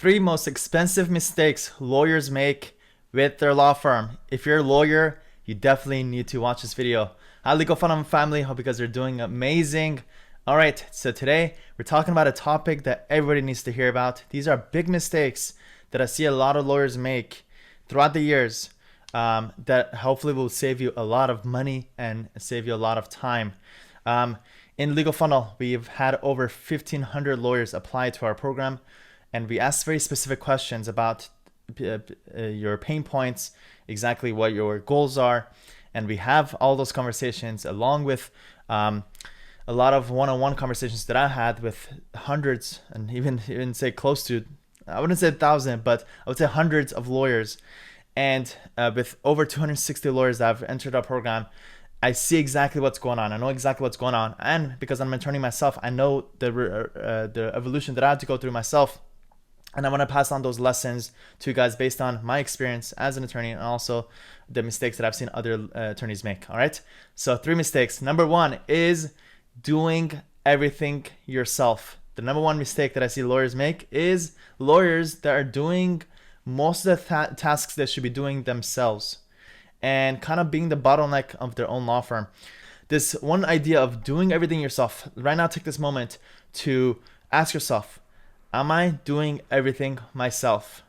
Three most expensive mistakes lawyers make with their law firm. If you're a lawyer, you definitely need to watch this video. Hi, Legal Fun and family. Hope you guys are doing amazing. All right, so today we're talking about a topic that everybody needs to hear about. These are big mistakes that I see a lot of lawyers make throughout the years that hopefully will save you a lot of money and save you a lot of time. In Legal Funnel, we've had over 1,500 lawyers apply to our program, and we ask very specific questions about your pain points, exactly what your goals are, and we have all those conversations along with a lot of one-on-one conversations that I had with hundreds and even say close to, I wouldn't say 1,000, but I would say hundreds of lawyers. And with over 260 lawyers that have entered our program, I see exactly what's going on. I know exactly what's going on. And because I'm an attorney myself, I know the evolution that I had to go through myself. And I want to pass on those lessons to you guys based on my experience as an attorney and also the mistakes that I've seen other attorneys make. All right. So 3 mistakes. Number 1 is doing everything yourself. The number 1 mistake that I see lawyers make is lawyers that are doing most of the tasks they should be doing themselves and kind of being the bottleneck of their own law firm. This one idea of doing everything yourself. Right now, take this moment to ask yourself, am I doing everything myself?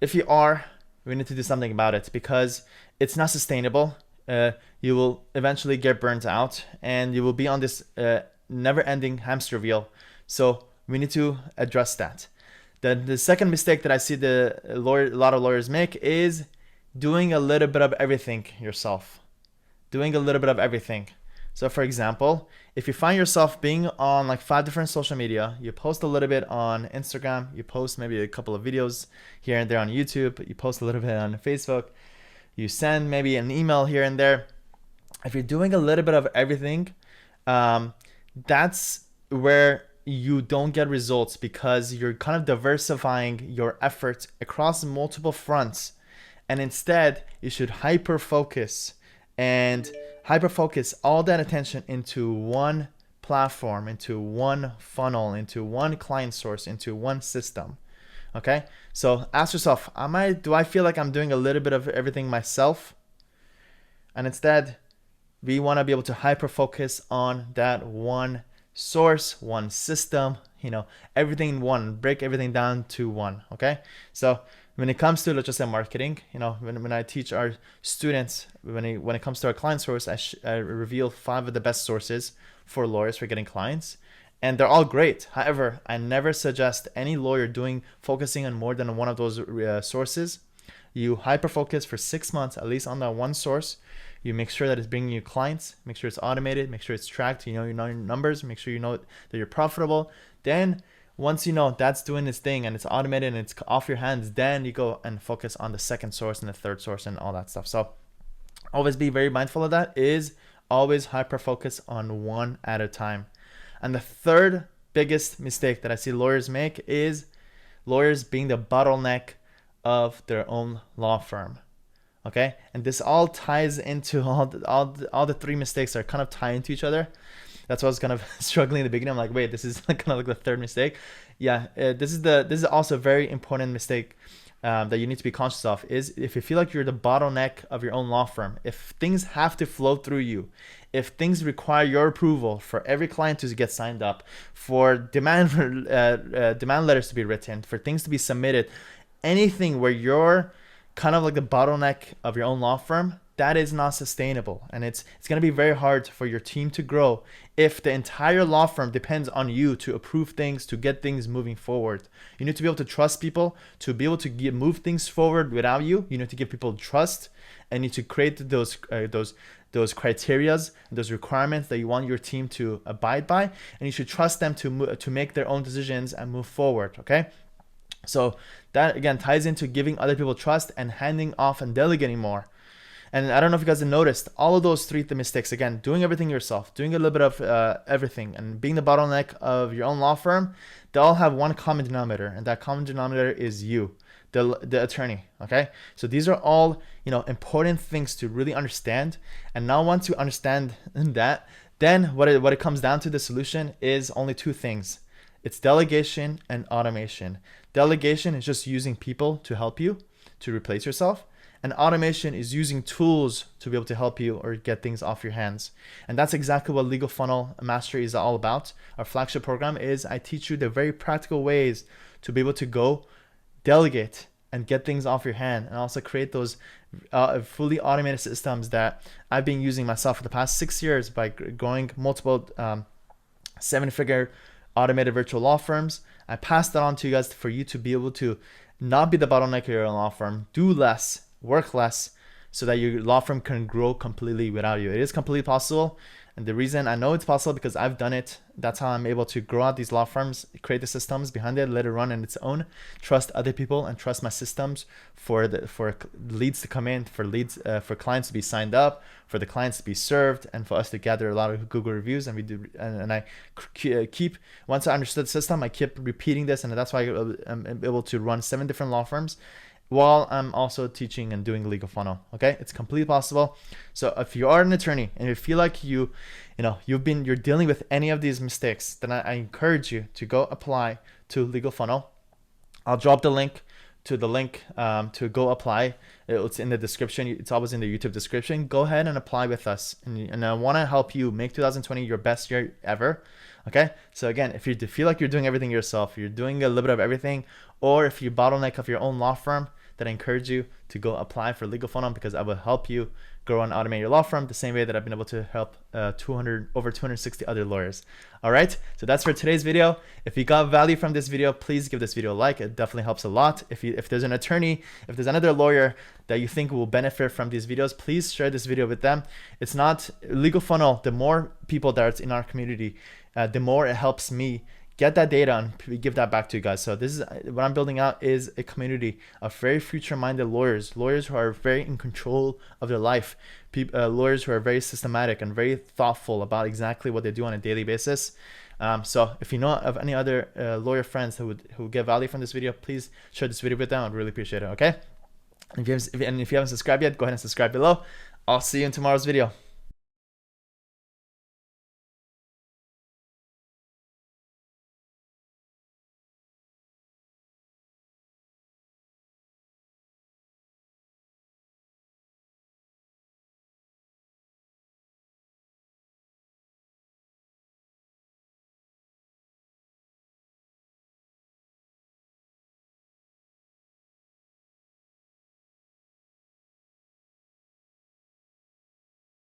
If you are, we need to do something about it because it's not sustainable. You will eventually get burnt out and you will be on this never-ending hamster wheel. So we need to address that. The second mistake that I see a lot of lawyers make is doing a little bit of everything yourself. Doing a little bit of everything. So for example, if you find yourself being on like 5 different social media, you post a little bit on Instagram, you post maybe a couple of videos here and there on YouTube, you post a little bit on Facebook, you send maybe an email here and there. If you're doing a little bit of everything, that's where you don't get results because you're kind of diversifying your efforts across multiple fronts. And instead, you should hyper focus all that attention into one platform, into one funnel, into one client source, into one system. Okay? So ask yourself, do I feel like I'm doing a little bit of everything myself? And instead, we want to be able to hyper focus on that one source, one system, everything in one, break everything down to one. Okay? So when it comes to, let's just say, marketing, when I teach our students, when it comes to our client source, I reveal 5 of the best sources for lawyers for getting clients, and they're all great. However, I never suggest any lawyer focusing on more than one of those sources. You hyper focus for 6 months at least on that one source. You make sure that it's bringing you clients, make sure it's automated, make sure it's tracked, you know your numbers, make sure you know that you're profitable. Then once you know that's doing its thing and it's automated and it's off your hands, then you go and focus on the second source and the third source and all that stuff. So always be very mindful of that. Is always hyper focus on one at a time. And the third biggest mistake that I see lawyers make is lawyers being the bottleneck of their own law firm. Okay, and this all ties into all the 3 mistakes are kind of tie into each other. That's why I was kind of struggling in the beginning. I'm like, wait, this is kind of like the third mistake. Yeah, this is also a very important mistake that you need to be conscious of. Is if you feel like you're the bottleneck of your own law firm, if things have to flow through you, if things require your approval for every client to get signed up, for demand letters to be written, for things to be submitted, anything where you're kind of like the bottleneck of your own law firm, that is not sustainable. And it's going to be very hard for your team to grow if the entire law firm depends on you to approve things, to get things moving forward. You need to be able to trust people to be able to move things forward without you. You need to give people trust and you need to create those criterias, those requirements that you want your team to abide by. And you should trust them to make their own decisions and move forward. Okay? So that again ties into giving other people trust and handing off and delegating more. And I don't know if you guys have noticed all of those 3 mistakes. Again, doing everything yourself, doing a little bit of everything, and being the bottleneck of your own law firm. They all have one common denominator, and that common denominator is you, the attorney. Okay, so these are all important things to really understand. And now once you understand that, then what it comes down to, the solution is only 2 things. It's delegation and automation. Delegation is just using people to help you, to replace yourself. And automation is using tools to be able to help you or get things off your hands. And that's exactly what Legal Funnel Mastery is all about. Our flagship program is I teach you the very practical ways to be able to go delegate and get things off your hand, and also create those fully automated systems that I've been using myself for the past 6 years by growing multiple 7-figure automated virtual law firms. I pass that on to you guys for you to be able to not be the bottleneck of your law firm, do less, work less, so that your law firm can grow completely without you. It is completely possible. And the reason I know it's possible because I've done it. That's how I'm able to grow out these law firms, create the systems behind it, let it run on its own, trust other people, and trust my systems for leads to come in, for clients to be signed up, for the clients to be served, and for us to gather a lot of Google reviews. And I keep, once I understood the system, I kept repeating this, and that's why I'm able to run 7 different law firms while I'm also teaching and doing Legal Funnel. Okay, it's completely possible. So if you are an attorney and you feel like you're dealing with any of these mistakes, then I encourage you to go apply to Legal Funnel. I'll drop the link to to go apply. It's in the description. It's always in the YouTube description. Go ahead and apply with us, and I want to help you make 2020 your best year ever. Okay, so again, if you feel like you're doing everything yourself, you're doing a little bit of everything, or if you bottleneck of your own law firm, then I encourage you to go apply for Legal Funnel, because I will help you grow and automate your law firm the same way that I've been able to help over 260 other lawyers. All right, so that's for today's video. If you got value from this video, please give this video a like. It definitely helps a lot. If there's an attorney, if there's another lawyer that you think will benefit from these videos, please share this video with them. It's not Legal Funnel. The more people that are in our community, the more it helps me get that data and give that back to you guys. So this is what I'm building out, is a community of very future-minded lawyers who are very in control of their life, lawyers who are very systematic and very thoughtful about exactly what they do on a daily basis. So if you know of any other lawyer friends who get value from this video, please share this video with them. I'd really appreciate it. Okay, and if you haven't subscribed yet, go ahead and subscribe below. I'll see you in tomorrow's video.